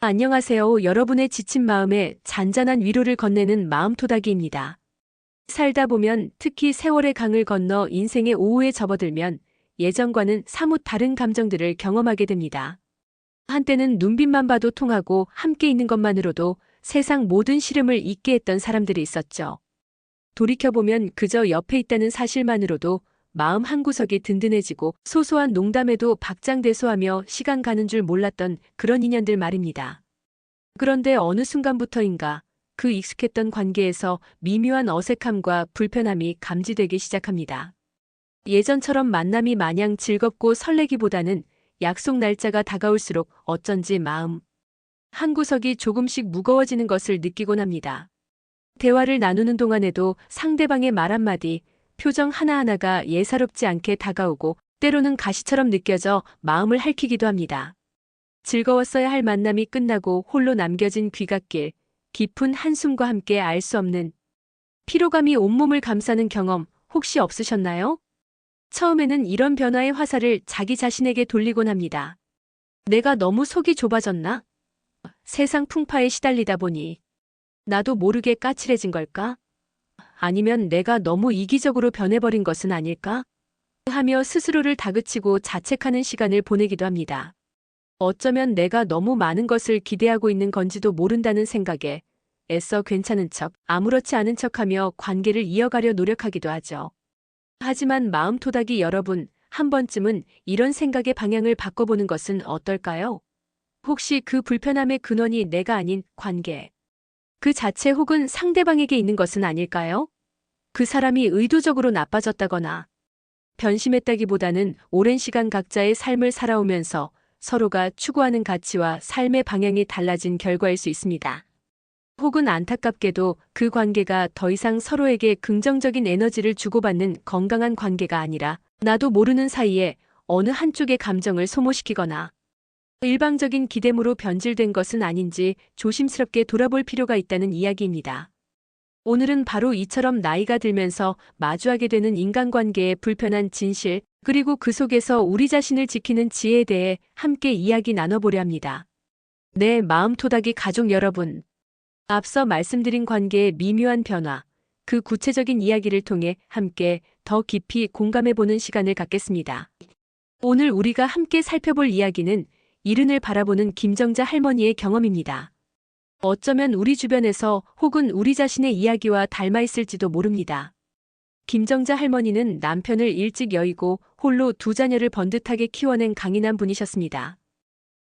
안녕하세요. 여러분의 지친 마음에 잔잔한 위로를 건네는 마음토닥이입니다. 살다 보면 특히 세월의 강을 건너 인생의 오후에 접어들면 예전과는 사뭇 다른 감정들을 경험하게 됩니다. 한때는 눈빛만 봐도 통하고 함께 있는 것만으로도 세상 모든 시름을 잊게 했던 사람들이 있었죠. 돌이켜보면 그저 옆에 있다는 사실만으로도 마음 한구석이 든든해지고 소소한 농담에도 박장대소하며 시간 가는 줄 몰랐던 그런 인연들 말입니다. 그런데 어느 순간부터인가 그 익숙했던 관계에서 미묘한 어색함과 불편함이 감지되기 시작합니다. 예전처럼 만남이 마냥 즐겁고 설레기보다는 약속 날짜가 다가올수록 어쩐지 마음 한구석이 조금씩 무거워지는 것을 느끼곤 합니다. 대화를 나누는 동안에도 상대방의 말 한마디, 표정 하나하나가 예사롭지 않게 다가오고 때로는 가시처럼 느껴져 마음을 핥히기도 합니다. 즐거웠어야 할 만남이 끝나고 홀로 남겨진 귀갓길, 깊은 한숨과 함께 알 수 없는 피로감이 온몸을 감싸는 경험 혹시 없으셨나요? 처음에는 이런 변화의 화살을 자기 자신에게 돌리곤 합니다. 내가 너무 속이 좁아졌나? 세상 풍파에 시달리다 보니 나도 모르게 까칠해진 걸까? 아니면 내가 너무 이기적으로 변해버린 것은 아닐까? 하며 스스로를 다그치고 자책하는 시간을 보내기도 합니다. 어쩌면 내가 너무 많은 것을 기대하고 있는 건지도 모른다는 생각에 애써 괜찮은 척, 아무렇지 않은 척하며 관계를 이어가려 노력하기도 하죠. 하지만 마음토닥이 여러분, 한 번쯤은 이런 생각의 방향을 바꿔보는 것은 어떨까요? 혹시 그 불편함의 근원이 내가 아닌 관계 그 자체 혹은 상대방에게 있는 것은 아닐까요? 그 사람이 의도적으로 나빠졌다거나 변심했다기보다는 오랜 시간 각자의 삶을 살아오면서 서로가 추구하는 가치와 삶의 방향이 달라진 결과일 수 있습니다. 혹은 안타깝게도 그 관계가 더 이상 서로에게 긍정적인 에너지를 주고받는 건강한 관계가 아니라 나도 모르는 사이에 어느 한쪽의 감정을 소모시키거나 일방적인 기대므로 변질된 것은 아닌지 조심스럽게 돌아볼 필요가 있다는 이야기입니다. 오늘은 바로 이처럼 나이가 들면서 마주하게 되는 인간관계의 불편한 진실, 그리고 그 속에서 우리 자신을 지키는 지혜에 대해 함께 이야기 나눠보려 합니다. 네, 마음토닥이 가족 여러분. 앞서 말씀드린 관계의 미묘한 변화, 그 구체적인 이야기를 통해 함께 더 깊이 공감해보는 시간을 갖겠습니다. 오늘 우리가 함께 살펴볼 이야기는 이른을 바라보는 김정자 할머니의 경험입니다. 어쩌면 우리 주변에서 혹은 우리 자신의 이야기와 닮아 있을지도 모릅니다. 김정자 할머니는 남편을 일찍 여의고 홀로 두 자녀를 번듯하게 키워낸 강인한 분이셨습니다.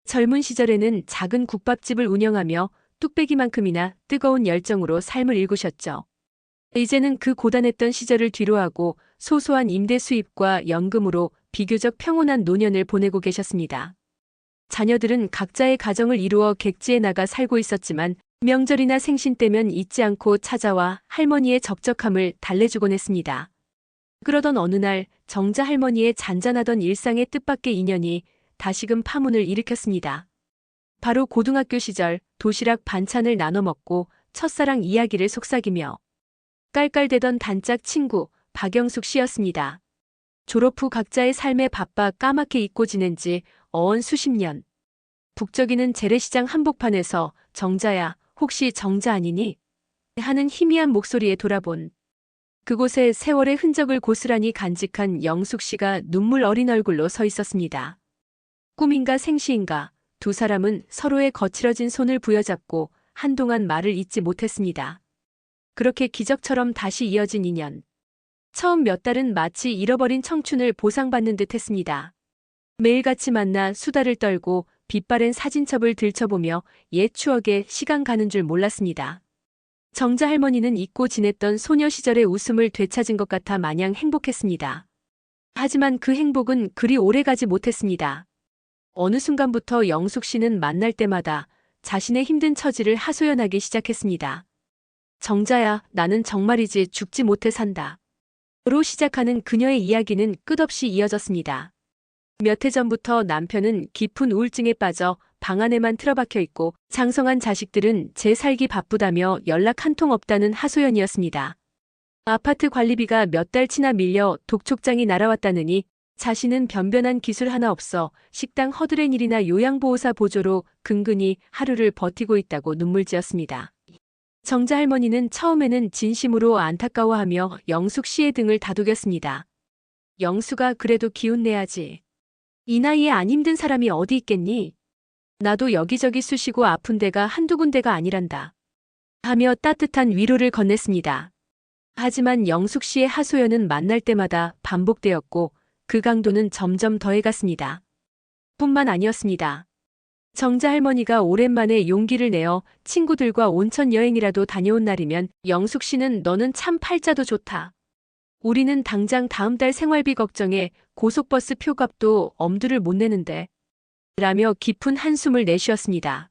젊은 시절에는 작은 국밥집을 운영하며 뚝배기만큼이나 뜨거운 열정으로 삶을 일구셨죠. 이제는 그 고단했던 시절을 뒤로하고 소소한 임대 수입과 연금으로 비교적 평온한 노년을 보내고 계셨습니다. 자녀들은 각자의 가정을 이루어 객지에 나가 살고 있었지만 명절이나 생신 때면 잊지 않고 찾아와 할머니의 적적함을 달래주곤 했습니다. 그러던 어느 날 정자 할머니의 잔잔하던 일상의 뜻밖의 인연이 다시금 파문을 일으켰습니다. 바로 고등학교 시절 도시락 반찬을 나눠 먹고 첫사랑 이야기를 속삭이며 깔깔대던 단짝 친구 박영숙 씨였습니다. 졸업 후 각자의 삶에 바빠 까맣게 잊고 지낸 지 어언 수십 년. 북적이는 재래시장 한복판에서 정자야, 혹시 정자 아니니? 하는 희미한 목소리에 돌아본 그곳에 세월의 흔적을 고스란히 간직한 영숙 씨가 눈물 어린 얼굴로 서 있었습니다. 꿈인가 생시인가 두 사람은 서로의 거칠어진 손을 부여잡고 한동안 말을 잇지 못했습니다. 그렇게 기적처럼 다시 이어진 인연. 처음 몇 달은 마치 잃어버린 청춘을 보상받는 듯 했습니다. 매일같이 만나 수다를 떨고 빛바랜 사진첩을 들춰보며 옛 추억에 시간 가는 줄 몰랐습니다. 정자 할머니는 잊고 지냈던 소녀 시절의 웃음을 되찾은 것 같아 마냥 행복했습니다. 하지만 그 행복은 그리 오래가지 못했습니다. 어느 순간부터 영숙 씨는 만날 때마다 자신의 힘든 처지를 하소연하기 시작했습니다. 정자야, 나는 정말이지 죽지 못해 산다. 로 시작하는 그녀의 이야기는 끝없이 이어졌습니다. 몇 해 전부터 남편은 깊은 우울증에 빠져 방 안에만 틀어박혀 있고 장성한 자식들은 제 살기 바쁘다며 연락 한 통 없다는 하소연이었습니다. 아파트 관리비가 몇 달치나 밀려 독촉장이 날아왔다느니 자신은 변변한 기술 하나 없어 식당 허드렛일이나 요양보호사 보조로 근근히 하루를 버티고 있다고 눈물지었습니다. 정자 할머니는 처음에는 진심으로 안타까워하며 영숙 씨의 등을 다독였습니다. 영숙아, 그래도 기운 내야지. 이 나이에 안 힘든 사람이 어디 있겠니? 나도 여기저기 쑤시고 아픈 데가 한두 군데가 아니란다. 하며 따뜻한 위로를 건넸습니다. 하지만 영숙 씨의 하소연은 만날 때마다 반복되었고 그 강도는 점점 더해갔습니다. 뿐만 아니었습니다. 정자 할머니가 오랜만에 용기를 내어 친구들과 온천 여행이라도 다녀온 날이면 영숙 씨는 너는 참 팔자도 좋다. 우리는 당장 다음 달 생활비 걱정에 고속버스 표값도 엄두를 못 내는데. 라며 깊은 한숨을 내쉬었습니다.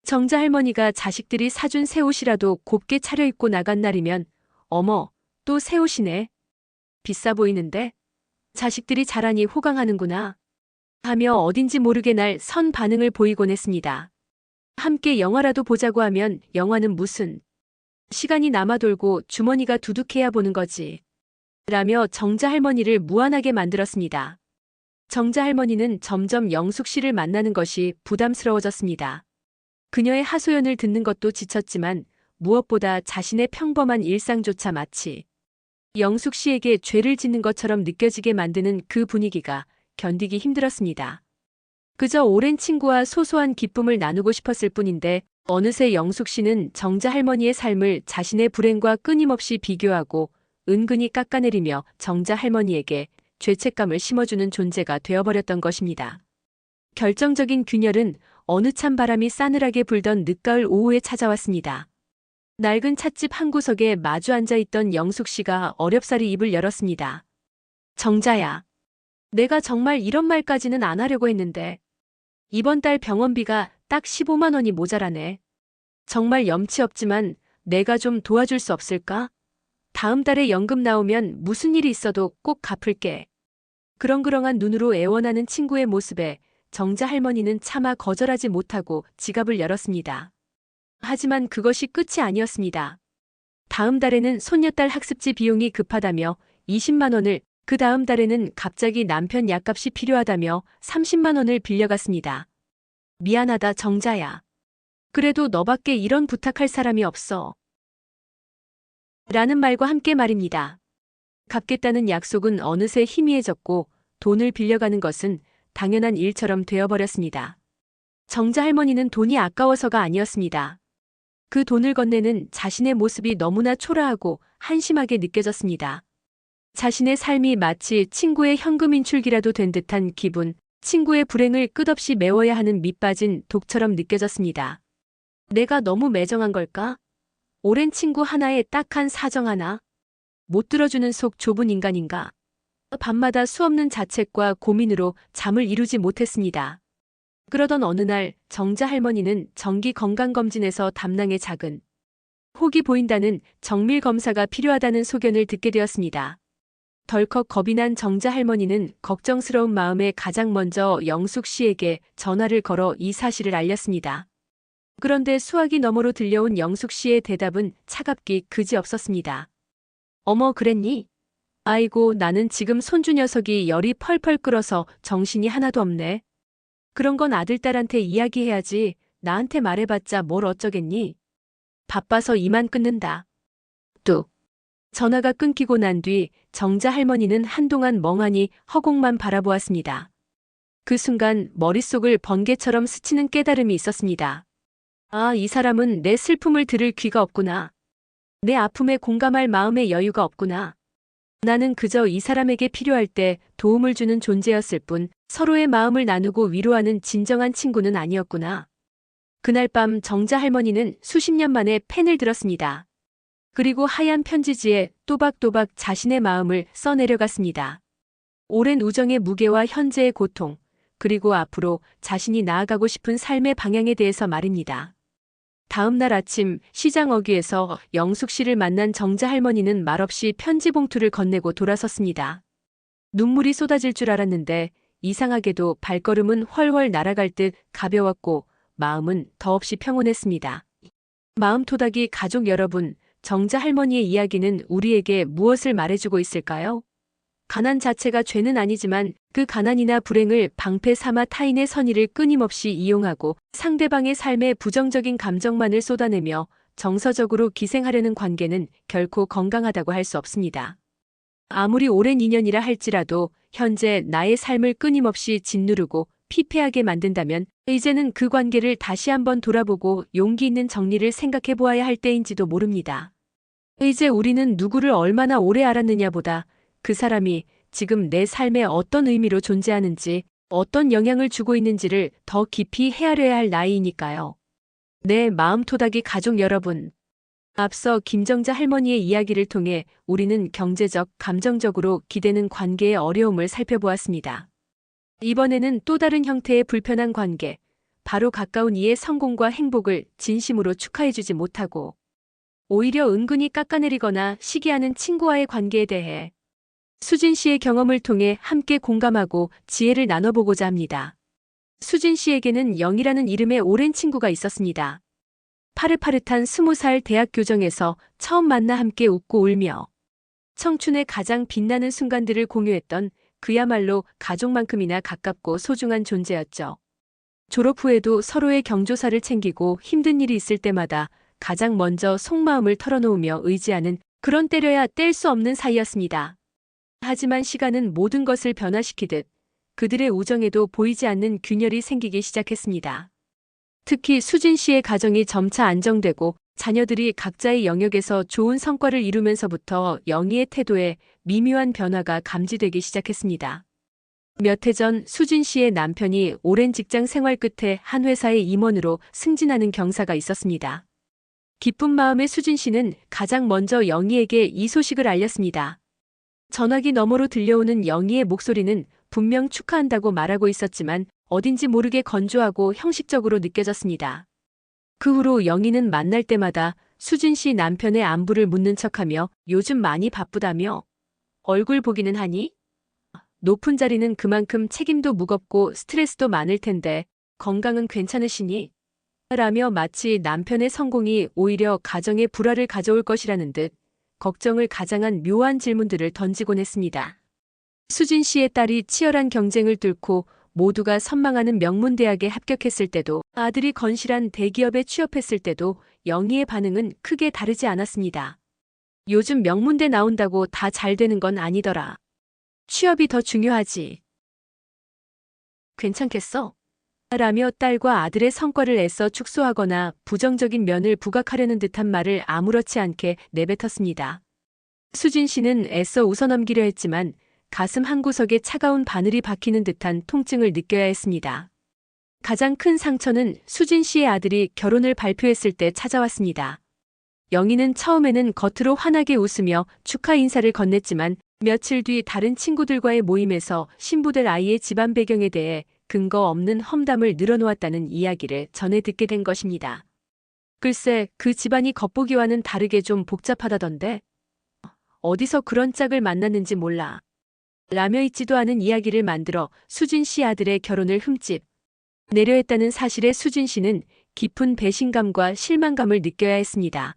정자 할머니가 자식들이 사준 새 옷이라도 곱게 차려입고 나간 날이면 어머, 또 새 옷이네. 비싸 보이는데? 자식들이 자라니 호강하는구나. 하며 어딘지 모르게 날 선 반응을 보이곤 했습니다. 함께 영화라도 보자고 하면 영화는 무슨. 시간이 남아돌고 주머니가 두둑해야 보는 거지. 라며 정자 할머니를 무안하게 만들었습니다. 정자 할머니는 점점 영숙 씨를 만나는 것이 부담스러워졌습니다. 그녀의 하소연을 듣는 것도 지쳤지만 무엇보다 자신의 평범한 일상조차 마치 영숙 씨에게 죄를 짓는 것처럼 느껴지게 만드는 그 분위기가 견디기 힘들었습니다. 그저 오랜 친구와 소소한 기쁨을 나누고 싶었을 뿐인데 어느새 영숙 씨는 정자 할머니의 삶을 자신의 불행과 끊임없이 비교하고 은근히 깎아내리며 정자 할머니에게 죄책감을 심어주는 존재가 되어버렸던 것입니다. 결정적인 균열은 어느 찬 바람이 싸늘하게 불던 늦가을 오후에 찾아왔습니다. 낡은 찻집 한 구석에 마주 앉아있던 영숙 씨가 어렵사리 입을 열었습니다. 정자야. 내가 정말 이런 말까지는 안 하려고 했는데 이번 달 병원비가 딱 15만 원이 모자라네. 정말 염치 없지만 내가 좀 도와줄 수 없을까? 다음 달에 연금 나오면 무슨 일이 있어도 꼭 갚을게. 그렁그렁한 눈으로 애원하는 친구의 모습에 정자 할머니는 차마 거절하지 못하고 지갑을 열었습니다. 하지만 그것이 끝이 아니었습니다. 다음 달에는 손녀딸 학습지 비용이 급하다며 20만 원을, 그 다음 달에는 갑자기 남편 약값이 필요하다며 30만 원을 빌려갔습니다. 미안하다 정자야. 그래도 너밖에 이런 부탁할 사람이 없어. 라는 말과 함께 말입니다. 갚겠다는 약속은 어느새 희미해졌고 돈을 빌려가는 것은 당연한 일처럼 되어버렸습니다. 정자 할머니는 돈이 아까워서가 아니었습니다. 그 돈을 건네는 자신의 모습이 너무나 초라하고 한심하게 느껴졌습니다. 자신의 삶이 마치 친구의 현금 인출기라도 된 듯한 기분, 친구의 불행을 끝없이 메워야 하는 밑빠진 독처럼 느껴졌습니다. 내가 너무 매정한 걸까? 오랜 친구 하나에 딱한 사정 하나? 못 들어주는 속 좁은 인간인가? 밤마다 수없는 자책과 고민으로 잠을 이루지 못했습니다. 그러던 어느 날 정자 할머니는 정기 건강검진에서 담낭에 작은 혹이 보인다는 정밀 검사가 필요하다는 소견을 듣게 되었습니다. 덜컥 겁이 난 정자 할머니는 걱정스러운 마음에 가장 먼저 영숙 씨에게 전화를 걸어 이 사실을 알렸습니다. 그런데 수화기 너머로 들려온 영숙 씨의 대답은 차갑기 그지없었습니다. 어머, 그랬니? 아이고, 나는 지금 손주 녀석이 열이 펄펄 끓어서 정신이 하나도 없네. 그런 건 아들딸한테 이야기해야지. 나한테 말해봤자 뭘 어쩌겠니? 바빠서 이만 끊는다. 뚝. 전화가 끊기고 난 뒤 정자 할머니는 한동안 멍하니 허공만 바라보았습니다. 그 순간 머릿속을 번개처럼 스치는 깨달음이 있었습니다. 아, 이 사람은 내 슬픔을 들을 귀가 없구나. 내 아픔에 공감할 마음의 여유가 없구나. 나는 그저 이 사람에게 필요할 때 도움을 주는 존재였을 뿐 서로의 마음을 나누고 위로하는 진정한 친구는 아니었구나. 그날 밤 정자 할머니는 수십 년 만에 펜을 들었습니다. 그리고 하얀 편지지에 또박또박 자신의 마음을 써내려갔습니다. 오랜 우정의 무게와 현재의 고통, 그리고 앞으로 자신이 나아가고 싶은 삶의 방향에 대해서 말입니다. 다음 날 아침 시장 어귀에서 영숙 씨를 만난 정자 할머니는 말없이 편지 봉투를 건네고 돌아섰습니다. 눈물이 쏟아질 줄 알았는데 이상하게도 발걸음은 훨훨 날아갈 듯 가벼웠고 마음은 더없이 평온했습니다. 마음토닥이 가족 여러분, 정자 할머니의 이야기는 우리에게 무엇을 말해주고 있을까요? 가난 자체가 죄는 아니지만 그 가난이나 불행을 방패 삼아 타인의 선의를 끊임없이 이용하고 상대방의 삶에 부정적인 감정만을 쏟아내며 정서적으로 기생하려는 관계는 결코 건강하다고 할 수 없습니다. 아무리 오랜 인연이라 할지라도 현재 나의 삶을 끊임없이 짓누르고 피폐하게 만든다면 이제는 그 관계를 다시 한번 돌아보고 용기 있는 정리를 생각해 보아야 할 때인지도 모릅니다. 이제 우리는 누구를 얼마나 오래 알았느냐보다 그 사람이 지금 내 삶에 어떤 의미로 존재하는지, 어떤 영향을 주고 있는지를 더 깊이 헤아려야 할 나이이니까요. 내 마음토닥이 가족 여러분. 앞서 김정자 할머니의 이야기를 통해 우리는 경제적, 감정적으로 기대는 관계의 어려움을 살펴보았습니다. 이번에는 또 다른 형태의 불편한 관계, 바로 가까운 이의 성공과 행복을 진심으로 축하해주지 못하고 오히려 은근히 깎아내리거나 시기하는 친구와의 관계에 대해 수진 씨의 경험을 통해 함께 공감하고 지혜를 나눠보고자 합니다. 수진 씨에게는 영이라는 이름의 오랜 친구가 있었습니다. 파릇파릇한 20살 대학 교정에서 처음 만나 함께 웃고 울며 청춘의 가장 빛나는 순간들을 공유했던 그야말로 가족만큼이나 가깝고 소중한 존재였죠. 졸업 후에도 서로의 경조사를 챙기고 힘든 일이 있을 때마다 가장 먼저 속마음을 털어놓으며 의지하는 그런 때려야 뗄 수 없는 사이였습니다. 하지만 시간은 모든 것을 변화시키듯 그들의 우정에도 보이지 않는 균열이 생기기 시작했습니다. 특히 수진 씨의 가정이 점차 안정되고 자녀들이 각자의 영역에서 좋은 성과를 이루면서부터 영희의 태도에 미묘한 변화가 감지되기 시작했습니다. 몇 해 전 수진 씨의 남편이 오랜 직장 생활 끝에 한 회사의 임원으로 승진하는 경사가 있었습니다. 기쁜 마음의 수진 씨는 가장 먼저 영희에게 이 소식을 알렸습니다. 전화기 너머로 들려오는 영희의 목소리는 분명 축하한다고 말하고 있었지만 어딘지 모르게 건조하고 형식적으로 느껴졌습니다. 그 후로 영희는 만날 때마다 수진 씨 남편의 안부를 묻는 척하며 요즘 많이 바쁘다며 얼굴 보기는 하니? 높은 자리는 그만큼 책임도 무겁고 스트레스도 많을 텐데 건강은 괜찮으시니? 라며 마치 남편의 성공이 오히려 가정에 불화를 가져올 것이라는 듯 걱정을 가장한 묘한 질문들을 던지곤 했습니다. 수진 씨의 딸이 치열한 경쟁을 뚫고 모두가 선망하는 명문대학에 합격했을 때도 아들이 건실한 대기업에 취업했을 때도 영희의 반응은 크게 다르지 않았습니다. 요즘 명문대 나온다고 다 잘 되는 건 아니더라. 취업이 더 중요하지. 괜찮겠어? 라며 딸과 아들의 성과를 애써 축소하거나 부정적인 면을 부각하려는 듯한 말을 아무렇지 않게 내뱉었습니다. 수진 씨는 애써 웃어넘기려 했지만 가슴 한구석에 차가운 바늘이 박히는 듯한 통증을 느껴야 했습니다. 가장 큰 상처는 수진 씨의 아들이 결혼을 발표했을 때 찾아왔습니다. 영희는 처음에는 겉으로 환하게 웃으며 축하 인사를 건넸지만 며칠 뒤 다른 친구들과의 모임에서 신부될 아이의 집안 배경에 대해 근거 없는 험담을 늘어놓았다는 이야기를 전해 듣게 된 것입니다. 글쎄, 그 집안이 겉보기와는 다르게 좀 복잡하다던데? 어디서 그런 짝을 만났는지 몰라. 라며 있지도 않은 이야기를 만들어 수진 씨 아들의 결혼을 흠집 내려 했다는 사실에 수진 씨는 깊은 배신감과 실망감을 느껴야 했습니다.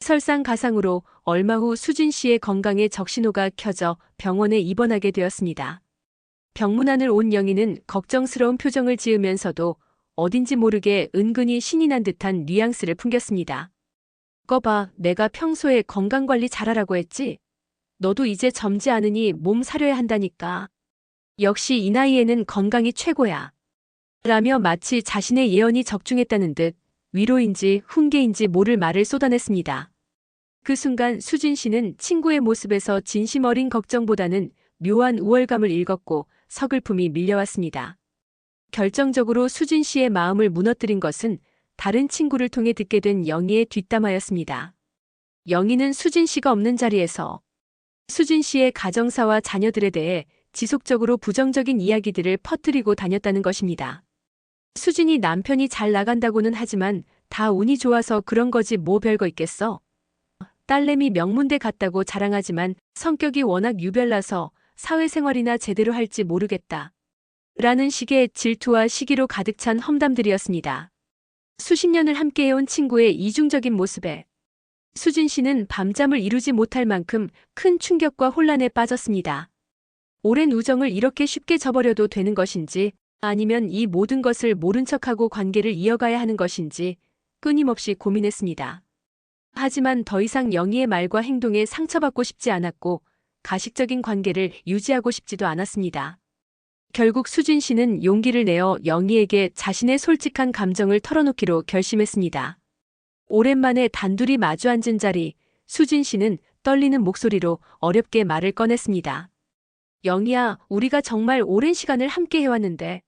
설상가상으로 얼마 후 수진 씨의 건강에 적신호가 켜져 병원에 입원하게 되었습니다. 병문안을 온 영희는 걱정스러운 표정을 지으면서도 어딘지 모르게 은근히 신이 난 듯한 뉘앙스를 풍겼습니다. 꺼봐, 내가 평소에 건강관리 잘하라고 했지? 너도 이제 젊지 않으니 몸 사려야 한다니까. 역시 이 나이에는 건강이 최고야. 라며 마치 자신의 예언이 적중했다는 듯 위로인지 훈계인지 모를 말을 쏟아냈습니다. 그 순간 수진 씨는 친구의 모습에서 진심 어린 걱정보다는 묘한 우월감을 읽었고 서글픔이 밀려왔습니다. 결정적으로 수진 씨의 마음을 무너뜨린 것은 다른 친구를 통해 듣게 된 영희의 뒷담화였습니다. 영희는 수진 씨가 없는 자리에서 수진 씨의 가정사와 자녀들에 대해 지속적으로 부정적인 이야기들을 퍼뜨리고 다녔다는 것입니다. 수진이 남편이 잘 나간다고는 하지만 다 운이 좋아서 그런 거지 뭐 별거 있겠어. 딸내미 명문대 갔다고 자랑하지만 성격이 워낙 유별나서 사회생활이나 제대로 할지 모르겠다. 라는 식의 질투와 시기로 가득 찬 험담들이었습니다. 수십 년을 함께해온 친구의 이중적인 모습에 수진 씨는 밤잠을 이루지 못할 만큼 큰 충격과 혼란에 빠졌습니다. 오랜 우정을 이렇게 쉽게 저버려도 되는 것인지, 아니면 이 모든 것을 모른 척하고 관계를 이어가야 하는 것인지 끊임없이 고민했습니다. 하지만 더 이상 영희의 말과 행동에 상처받고 싶지 않았고 가식적인 관계를 유지하고 싶지도 않았습니다. 결국 수진 씨는 용기를 내어 영희에게 자신의 솔직한 감정을 털어놓기로 결심했습니다. 오랜만에 단둘이 마주 앉은 자리, 수진 씨는 떨리는 목소리로 어렵게 말을 꺼냈습니다. 영희야, 우리가 정말 오랜 시간을 함께 해왔는데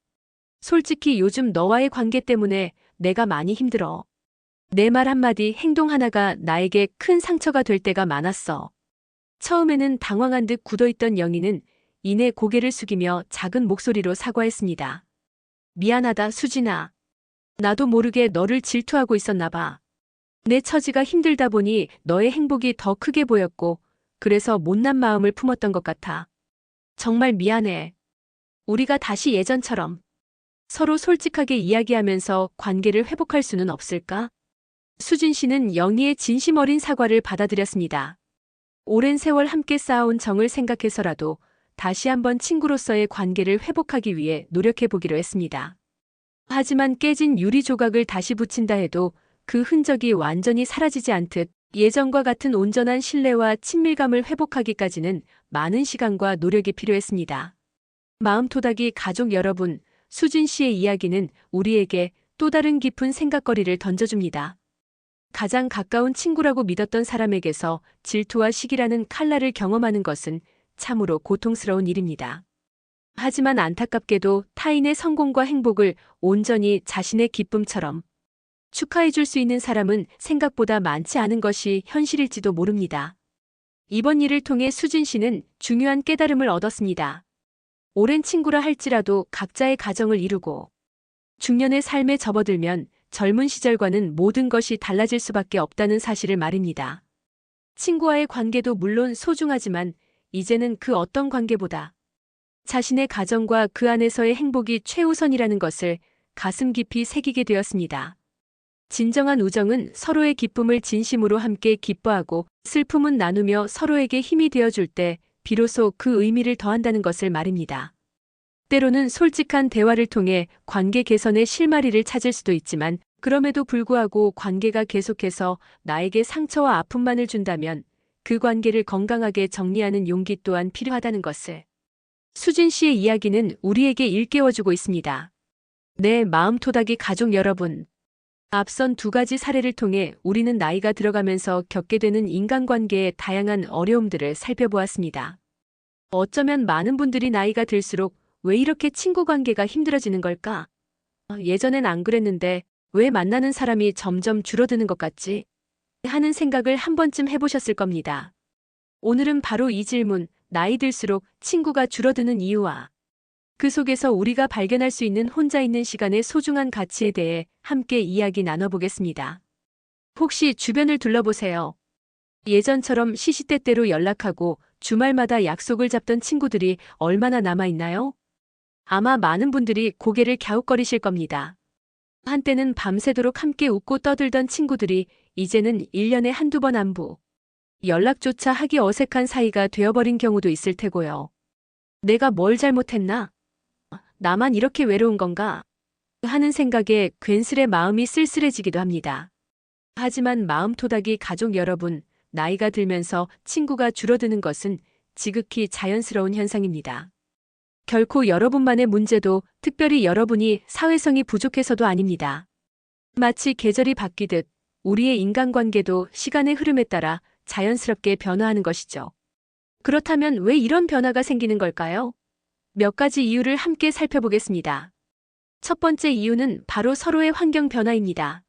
솔직히 요즘 너와의 관계 때문에 내가 많이 힘들어. 내 말 한마디, 행동 하나가 나에게 큰 상처가 될 때가 많았어. 처음에는 당황한 듯 굳어있던 영희는 이내 고개를 숙이며 작은 목소리로 사과했습니다. 미안하다, 수진아. 나도 모르게 너를 질투하고 있었나 봐. 내 처지가 힘들다 보니 너의 행복이 더 크게 보였고, 그래서 못난 마음을 품었던 것 같아. 정말 미안해. 우리가 다시 예전처럼 서로 솔직하게 이야기하면서 관계를 회복할 수는 없을까? 수진 씨는 영희의 진심 어린 사과를 받아들였습니다. 오랜 세월 함께 쌓아온 정을 생각해서라도 다시 한번 친구로서의 관계를 회복하기 위해 노력해보기로 했습니다. 하지만 깨진 유리 조각을 다시 붙인다 해도 그 흔적이 완전히 사라지지 않듯 예전과 같은 온전한 신뢰와 친밀감을 회복하기까지는 많은 시간과 노력이 필요했습니다. 마음토닥이 가족 여러분, 수진 씨의 이야기는 우리에게 또 다른 깊은 생각거리를 던져줍니다. 가장 가까운 친구라고 믿었던 사람에게서 질투와 시기라는 칼날을 경험하는 것은 참으로 고통스러운 일입니다. 하지만 안타깝게도 타인의 성공과 행복을 온전히 자신의 기쁨처럼 축하해줄 수 있는 사람은 생각보다 많지 않은 것이 현실일지도 모릅니다. 이번 일을 통해 수진 씨는 중요한 깨달음을 얻었습니다. 오랜 친구라 할지라도 각자의 가정을 이루고 중년의 삶에 접어들면 젊은 시절과는 모든 것이 달라질 수밖에 없다는 사실을 말입니다. 친구와의 관계도 물론 소중하지만 이제는 그 어떤 관계보다 자신의 가정과 그 안에서의 행복이 최우선이라는 것을 가슴 깊이 새기게 되었습니다. 진정한 우정은 서로의 기쁨을 진심으로 함께 기뻐하고 슬픔은 나누며 서로에게 힘이 되어줄 때 비로소 그 의미를 더한다는 것을 말입니다. 때로는 솔직한 대화를 통해 관계 개선의 실마리를 찾을 수도 있지만 그럼에도 불구하고 관계가 계속해서 나에게 상처와 아픔만을 준다면 그 관계를 건강하게 정리하는 용기 또한 필요하다는 것을 수진 씨의 이야기는 우리에게 일깨워주고 있습니다. 네, 마음토닥이 가족 여러분. 앞선 두 가지 사례를 통해 우리는 나이가 들어가면서 겪게 되는 인간관계의 다양한 어려움들을 살펴보았습니다. 어쩌면 많은 분들이 나이가 들수록 왜 이렇게 친구 관계가 힘들어지는 걸까? 예전엔 안 그랬는데 왜 만나는 사람이 점점 줄어드는 것 같지? 하는 생각을 한 번쯤 해보셨을 겁니다. 오늘은 바로 이 질문, 나이 들수록 친구가 줄어드는 이유와 그 속에서 우리가 발견할 수 있는 혼자 있는 시간의 소중한 가치에 대해 함께 이야기 나눠보겠습니다. 혹시 주변을 둘러보세요. 예전처럼 시시때때로 연락하고 주말마다 약속을 잡던 친구들이 얼마나 남아있나요? 아마 많은 분들이 고개를 갸웃거리실 겁니다. 한때는 밤새도록 함께 웃고 떠들던 친구들이 이제는 1년에 한두 번 안부, 연락조차 하기 어색한 사이가 되어버린 경우도 있을 테고요. 내가 뭘 잘못했나? 나만 이렇게 외로운 건가? 하는 생각에 괜스레 마음이 쓸쓸해지기도 합니다. 하지만 마음토닥이 가족 여러분, 나이가 들면서 친구가 줄어드는 것은 지극히 자연스러운 현상입니다. 결코 여러분만의 문제도 특별히 여러분이 사회성이 부족해서도 아닙니다. 마치 계절이 바뀌듯 우리의 인간관계도 시간의 흐름에 따라 자연스럽게 변화하는 것이죠. 그렇다면 왜 이런 변화가 생기는 걸까요? 몇 가지 이유를 함께 살펴보겠습니다. 첫 번째 이유는 바로 서로의 환경 변화입니다.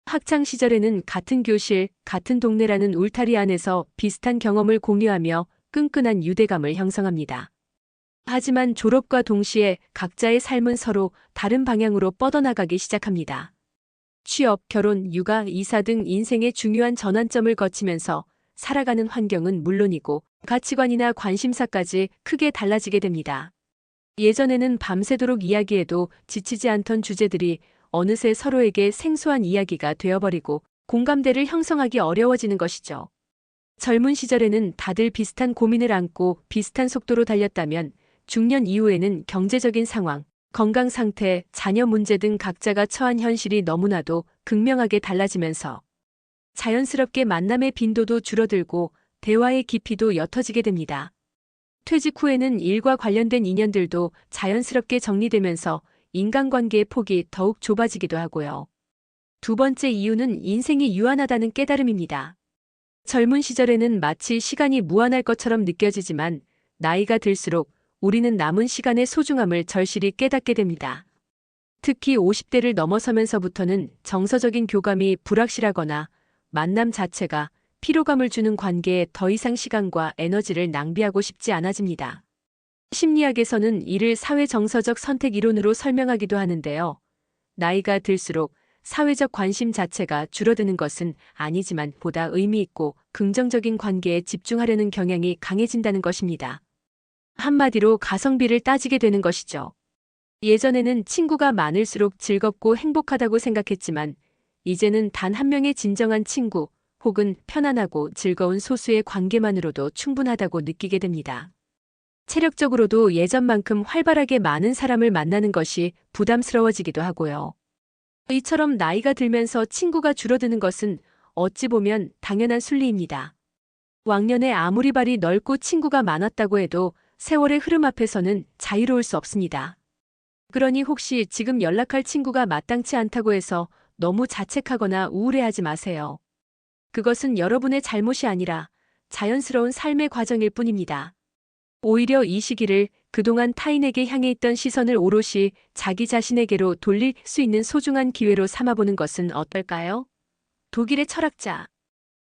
학창 시절에는 같은 교실, 같은 동네라는 울타리 안에서 비슷한 경험을 공유하며 끈끈한 유대감을 형성합니다. 하지만 졸업과 동시에 각자의 삶은 서로 다른 방향으로 뻗어나가기 시작합니다. 취업, 결혼, 육아, 이사 등 인생의 중요한 전환점을 거치면서 살아가는 환경은 물론이고 가치관이나 관심사까지 크게 달라지게 됩니다. 예전에는 밤새도록 이야기해도 지치지 않던 주제들이 어느새 서로에게 생소한 이야기가 되어버리고 공감대를 형성하기 어려워지는 것이죠. 젊은 시절에는 다들 비슷한 고민을 안고 비슷한 속도로 달렸다면 중년 이후에는 경제적인 상황, 건강 상태, 자녀 문제 등 각자가 처한 현실이 너무나도 극명하게 달라지면서 자연스럽게 만남의 빈도도 줄어들고 대화의 깊이도 옅어지게 됩니다. 퇴직 후에는 일과 관련된 인연들도 자연스럽게 정리되면서 인간관계의 폭이 더욱 좁아지기도 하고요. 두 번째 이유는 인생이 유한하다는 깨달음입니다. 젊은 시절에는 마치 시간이 무한할 것처럼 느껴지지만 나이가 들수록 우리는 남은 시간의 소중함을 절실히 깨닫게 됩니다. 특히 50대를 넘어서면서부터는 정서적인 교감이 불확실하거나 만남 자체가 피로감을 주는 관계에 더 이상 시간과 에너지를 낭비하고 싶지 않아집니다. 심리학에서는 이를 사회정서적 선택 이론으로 설명하기도 하는데요. 나이가 들수록 사회적 관심 자체가 줄어드는 것은 아니지만 보다 의미 있고 긍정적인 관계에 집중하려는 경향이 강해진다는 것입니다. 한마디로 가성비를 따지게 되는 것이죠. 예전에는 친구가 많을수록 즐겁고 행복하다고 생각했지만 이제는 단 한 명의 진정한 친구 혹은 편안하고 즐거운 소수의 관계만으로도 충분하다고 느끼게 됩니다. 체력적으로도 예전만큼 활발하게 많은 사람을 만나는 것이 부담스러워지기도 하고요. 이처럼 나이가 들면서 친구가 줄어드는 것은 어찌 보면 당연한 순리입니다. 왕년에 아무리 발이 넓고 친구가 많았다고 해도 세월의 흐름 앞에서는 자유로울 수 없습니다. 그러니 혹시 지금 연락할 친구가 마땅치 않다고 해서 너무 자책하거나 우울해하지 마세요. 그것은 여러분의 잘못이 아니라 자연스러운 삶의 과정일 뿐입니다. 오히려 이 시기를 그동안 타인에게 향해 있던 시선을 오롯이 자기 자신에게로 돌릴 수 있는 소중한 기회로 삼아보는 것은 어떨까요? 독일의 철학자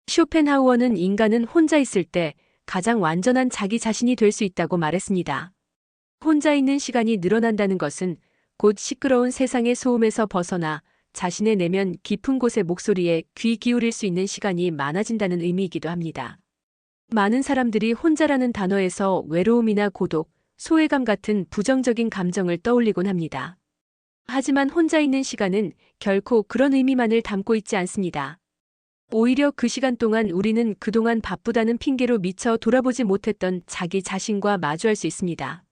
쇼펜하우어는 인간은 혼자 있을 때 가장 완전한 자기 자신이 될 수 있다고 말했습니다. 혼자 있는 시간이 늘어난다는 것은 곧 시끄러운 세상의 소음에서 벗어나 자신의 내면 깊은 곳의 목소리에 귀 기울일 수 있는 시간이 많아진다는 의미이기도 합니다. 많은 사람들이 혼자라는 단어에서 외로움이나 고독, 소외감 같은 부정적인 감정을 떠올리곤 합니다. 하지만 혼자 있는 시간은 결코 그런 의미만을 담고 있지 않습니다. 오히려 그 시간 동안 우리는 그동안 바쁘다는 핑계로 미처 돌아보지 못했던 자기 자신과 마주할 수 있습니다.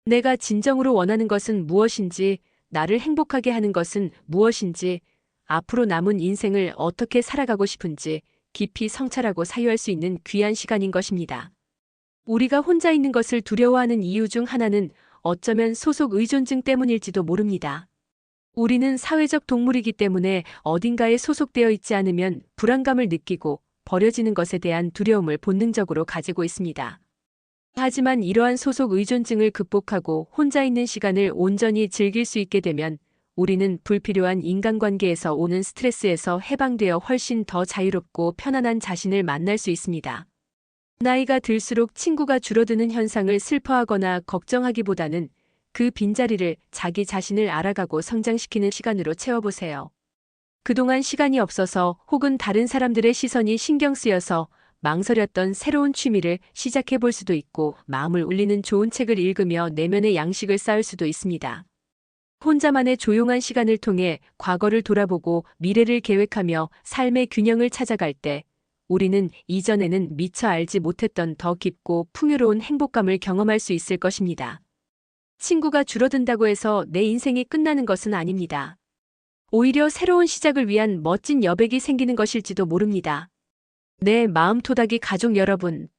내가 진정으로 원하는 것은 무엇인지, 나를 행복하게 하는 것은 무엇인지, 앞으로 남은 인생을 어떻게 살아가고 싶은지 깊이 성찰하고 사유할 수 있는 귀한 시간인 것입니다. 우리가 혼자 있는 것을 두려워하는 이유 중 하나는 어쩌면 소속 의존증 때문일지도 모릅니다. 우리는 사회적 동물이기 때문에 어딘가에 소속되어 있지 않으면 불안감을 느끼고 버려지는 것에 대한 두려움을 본능적으로 가지고 있습니다. 하지만 이러한 소속 의존증을 극복하고 혼자 있는 시간을 온전히 즐길 수 있게 되면 우리는 불필요한 인간관계에서 오는 스트레스에서 해방되어 훨씬 더 자유롭고 편안한 자신을 만날 수 있습니다. 나이가 들수록 친구가 줄어드는 현상을 슬퍼하거나 걱정하기보다는 그 빈자리를 자기 자신을 알아가고 성장시키는 시간으로 채워보세요. 그동안 시간이 없어서 혹은 다른 사람들의 시선이 신경 쓰여서 망설였던 새로운 취미를 시작해 볼 수도 있고 마음을 울리는 좋은 책을 읽으며 내면의 양식을 쌓을 수도 있습니다. 혼자만의 조용한 시간을 통해 과거를 돌아보고 미래를 계획하며 삶의 균형을 찾아갈 때 우리는 이전에는 미처 알지 못했던 더 깊고 풍요로운 행복감을 경험할 수 있을 것입니다. 친구가 줄어든다고 해서 내 인생이 끝나는 것은 아닙니다. 오히려 새로운 시작을 위한 멋진 여백이 생기는 것일지도 모릅니다. 내 마음 토닥이 가족 여러분.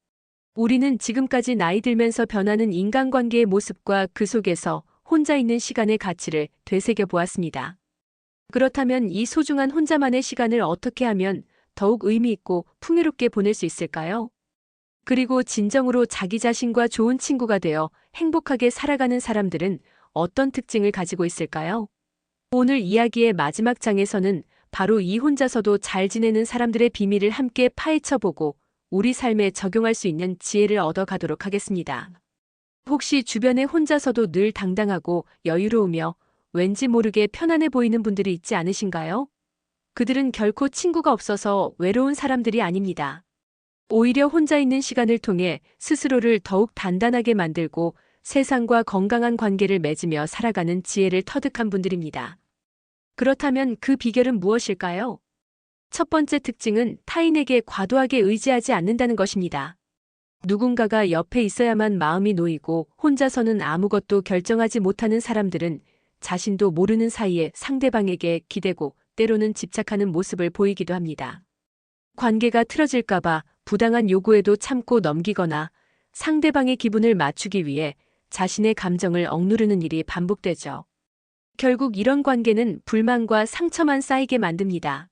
우리는 지금까지 나이 들면서 변하는 인간관계의 모습과 그 속에서 혼자 있는 시간의 가치를 되새겨 보았습니다. 그렇다면 이 소중한 혼자만의 시간을 어떻게 하면 더욱 의미 있고 풍요롭게 보낼 수 있을까요? 그리고 진정으로 자기 자신과 좋은 친구가 되어 행복하게 살아가는 사람들은 어떤 특징을 가지고 있을까요? 오늘 이야기의 마지막 장에서는 바로 이 혼자서도 잘 지내는 사람들의 비밀을 함께 파헤쳐보고 우리 삶에 적용할 수 있는 지혜를 얻어가도록 하겠습니다. 혹시 주변에 혼자서도 늘 당당하고 여유로우며 왠지 모르게 편안해 보이는 분들이 있지 않으신가요? 그들은 결코 친구가 없어서 외로운 사람들이 아닙니다. 오히려 혼자 있는 시간을 통해 스스로를 더욱 단단하게 만들고 세상과 건강한 관계를 맺으며 살아가는 지혜를 터득한 분들입니다. 그렇다면 그 비결은 무엇일까요? 첫 번째 특징은 타인에게 과도하게 의지하지 않는다는 것입니다. 누군가가 옆에 있어야만 마음이 놓이고 혼자서는 아무것도 결정하지 못하는 사람들은 자신도 모르는 사이에 상대방에게 기대고 때로는 집착하는 모습을 보이기도 합니다. 관계가 틀어질까봐 부당한 요구에도 참고 넘기거나 상대방의 기분을 맞추기 위해 자신의 감정을 억누르는 일이 반복되죠. 결국 이런 관계는 불만과 상처만 쌓이게 만듭니다.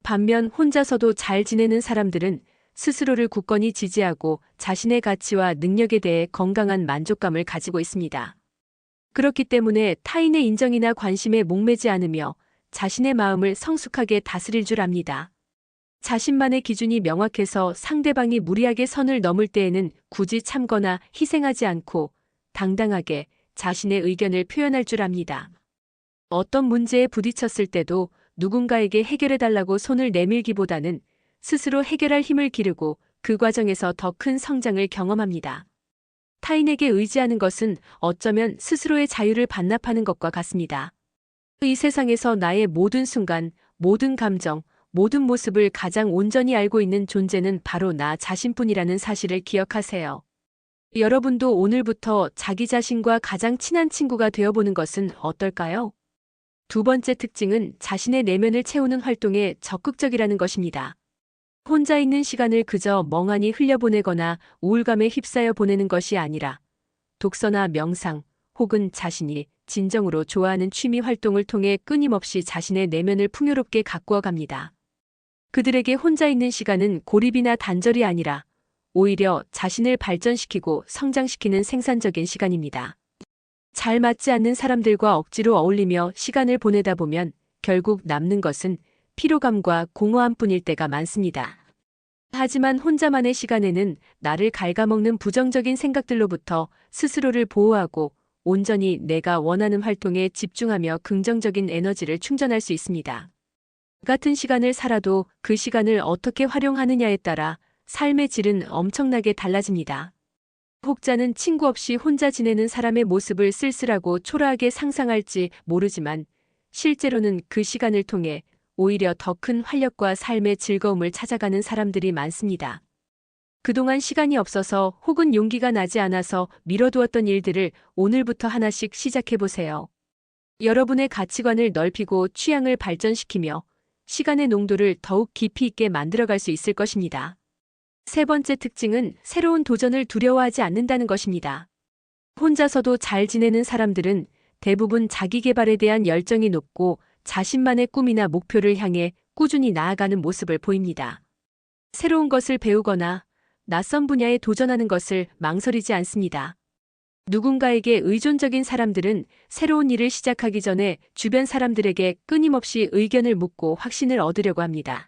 반면 혼자서도 잘 지내는 사람들은 스스로를 굳건히 지지하고 자신의 가치와 능력에 대해 건강한 만족감을 가지고 있습니다. 그렇기 때문에 타인의 인정이나 관심에 목매지 않으며 자신의 마음을 성숙하게 다스릴 줄 압니다. 자신만의 기준이 명확해서 상대방이 무리하게 선을 넘을 때에는 굳이 참거나 희생하지 않고 당당하게 자신의 의견을 표현할 줄 압니다. 어떤 문제에 부딪혔을 때도 누군가에게 해결해달라고 손을 내밀기보다는 스스로 해결할 힘을 기르고 그 과정에서 더 큰 성장을 경험합니다. 타인에게 의지하는 것은 어쩌면 스스로의 자유를 반납하는 것과 같습니다. 이 세상에서 나의 모든 순간, 모든 감정, 모든 모습을 가장 온전히 알고 있는 존재는 바로 나 자신뿐이라는 사실을 기억하세요. 여러분도 오늘부터 자기 자신과 가장 친한 친구가 되어보는 것은 어떨까요? 두 번째 특징은 자신의 내면을 채우는 활동에 적극적이라는 것입니다. 혼자 있는 시간을 그저 멍하니 흘려보내거나 우울감에 휩싸여 보내는 것이 아니라 독서나 명상 혹은 자신이 진정으로 좋아하는 취미 활동을 통해 끊임없이 자신의 내면을 풍요롭게 가꾸어 갑니다. 그들에게 혼자 있는 시간은 고립이나 단절이 아니라 오히려 자신을 발전시키고 성장시키는 생산적인 시간입니다. 잘 맞지 않는 사람들과 억지로 어울리며 시간을 보내다 보면 결국 남는 것은 피로감과 공허함뿐일 때가 많습니다. 하지만 혼자만의 시간에는 나를 갉아먹는 부정적인 생각들로부터 스스로를 보호하고 온전히 내가 원하는 활동에 집중하며 긍정적인 에너지를 충전할 수 있습니다. 같은 시간을 살아도 그 시간을 어떻게 활용하느냐에 따라 삶의 질은 엄청나게 달라집니다. 혹자는 친구 없이 혼자 지내는 사람의 모습을 쓸쓸하고 초라하게 상상할지 모르지만 실제로는 그 시간을 통해 오히려 더 큰 활력과 삶의 즐거움을 찾아가는 사람들이 많습니다. 그동안 시간이 없어서 혹은 용기가 나지 않아서 미뤄두었던 일들을 오늘부터 하나씩 시작해보세요. 여러분의 가치관을 넓히고 취향을 발전시키며 시간의 농도를 더욱 깊이 있게 만들어갈 수 있을 것입니다. 세 번째 특징은 새로운 도전을 두려워하지 않는다는 것입니다. 혼자서도 잘 지내는 사람들은 대부분 자기 개발에 대한 열정이 높고 자신만의 꿈이나 목표를 향해 꾸준히 나아가는 모습을 보입니다. 새로운 것을 배우거나 낯선 분야에 도전하는 것을 망설이지 않습니다. 누군가에게 의존적인 사람들은 새로운 일을 시작하기 전에 주변 사람들에게 끊임없이 의견을 묻고 확신을 얻으려고 합니다.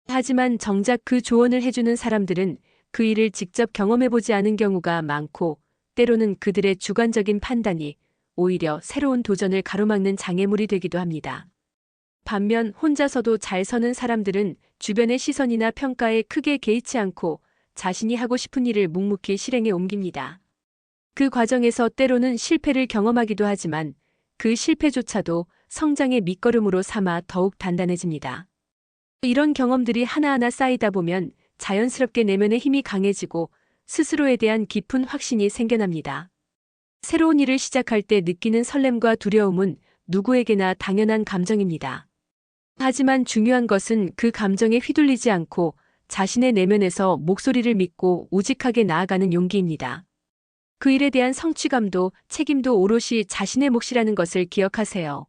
하지만 정작 그 조언을 해주는 사람들은 그 일을 직접 경험해보지 않은 경우가 많고 때로는 그들의 주관적인 판단이 오히려 새로운 도전을 가로막는 장애물이 되기도 합니다. 반면 혼자서도 잘 서는 사람들은 주변의 시선이나 평가에 크게 개의치 않고 자신이 하고 싶은 일을 묵묵히 실행에 옮깁니다. 그 과정에서 때로는 실패를 경험하기도 하지만 그 실패조차도 성장의 밑거름으로 삼아 더욱 단단해집니다. 이런 경험들이 하나하나 쌓이다 보면 자연스럽게 내면의 힘이 강해지고 스스로에 대한 깊은 확신이 생겨납니다. 새로운 일을 시작할 때 느끼는 설렘과 두려움은 누구에게나 당연한 감정입니다. 하지만 중요한 것은 그 감정에 휘둘리지 않고 자신의 내면에서 목소리를 믿고 우직하게 나아가는 용기입니다. 그 일에 대한 성취감도 책임도 오롯이 자신의 몫이라는 것을 기억하세요.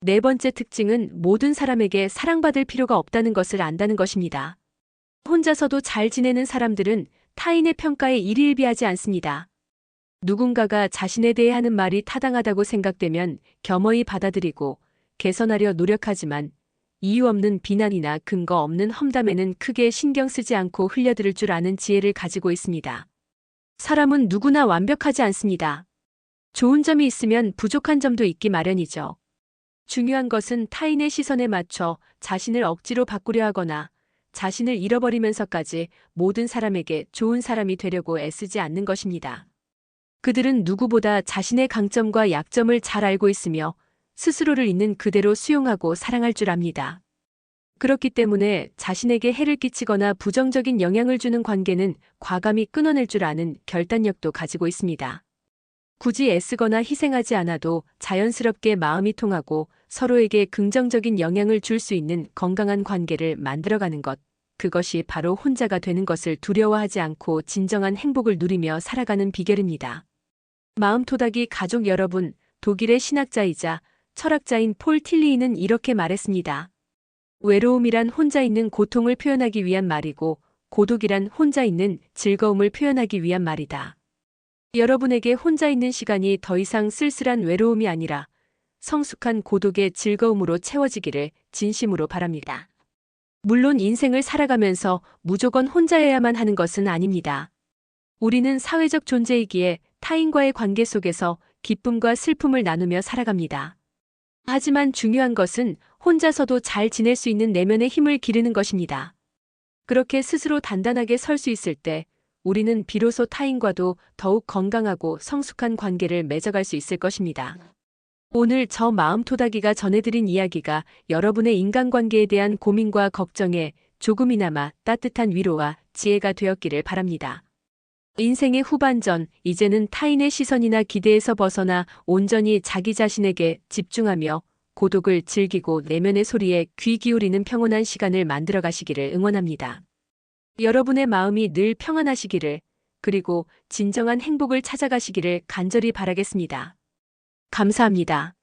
네 번째 특징은 모든 사람에게 사랑받을 필요가 없다는 것을 안다는 것입니다. 혼자서도 잘 지내는 사람들은 타인의 평가에 일희일비하지 않습니다. 누군가가 자신에 대해 하는 말이 타당하다고 생각되면 겸허히 받아들이고 개선하려 노력하지만 이유 없는 비난이나 근거 없는 험담에는 크게 신경 쓰지 않고 흘려들을 줄 아는 지혜를 가지고 있습니다. 사람은 누구나 완벽하지 않습니다. 좋은 점이 있으면 부족한 점도 있기 마련이죠. 중요한 것은 타인의 시선에 맞춰 자신을 억지로 바꾸려 하거나 자신을 잃어버리면서까지 모든 사람에게 좋은 사람이 되려고 애쓰지 않는 것입니다. 그들은 누구보다 자신의 강점과 약점을 잘 알고 있으며 스스로를 있는 그대로 수용하고 사랑할 줄 압니다. 그렇기 때문에 자신에게 해를 끼치거나 부정적인 영향을 주는 관계는 과감히 끊어낼 줄 아는 결단력도 가지고 있습니다. 굳이 애쓰거나 희생하지 않아도 자연스럽게 마음이 통하고 서로에게 긍정적인 영향을 줄 수 있는 건강한 관계를 만들어가는 것. 그것이 바로 혼자가 되는 것을 두려워하지 않고 진정한 행복을 누리며 살아가는 비결입니다. 마음토닥이 가족 여러분, 독일의 신학자이자 철학자인 폴 틸리히는 이렇게 말했습니다. 외로움이란 혼자 있는 고통을 표현하기 위한 말이고, 고독이란 혼자 있는 즐거움을 표현하기 위한 말이다. 여러분에게 혼자 있는 시간이 더 이상 쓸쓸한 외로움이 아니라 성숙한 고독의 즐거움으로 채워지기를 진심으로 바랍니다. 물론 인생을 살아가면서 무조건 혼자여야만 하는 것은 아닙니다. 우리는 사회적 존재이기에 타인과의 관계 속에서 기쁨과 슬픔을 나누며 살아갑니다. 하지만 중요한 것은 혼자서도 잘 지낼 수 있는 내면의 힘을 기르는 것입니다. 그렇게 스스로 단단하게 설 수 있을 때 우리는 비로소 타인과도 더욱 건강하고 성숙한 관계를 맺어갈 수 있을 것입니다. 오늘 저 마음토닥이가 전해드린 이야기가 여러분의 인간관계에 대한 고민과 걱정에 조금이나마 따뜻한 위로와 지혜가 되었기를 바랍니다. 인생의 후반전, 이제는 타인의 시선이나 기대에서 벗어나 온전히 자기 자신에게 집중하며 고독을 즐기고 내면의 소리에 귀 기울이는 평온한 시간을 만들어 가시기를 응원합니다. 여러분의 마음이 늘 평안하시기를, 그리고 진정한 행복을 찾아가시기를 간절히 바라겠습니다. 감사합니다.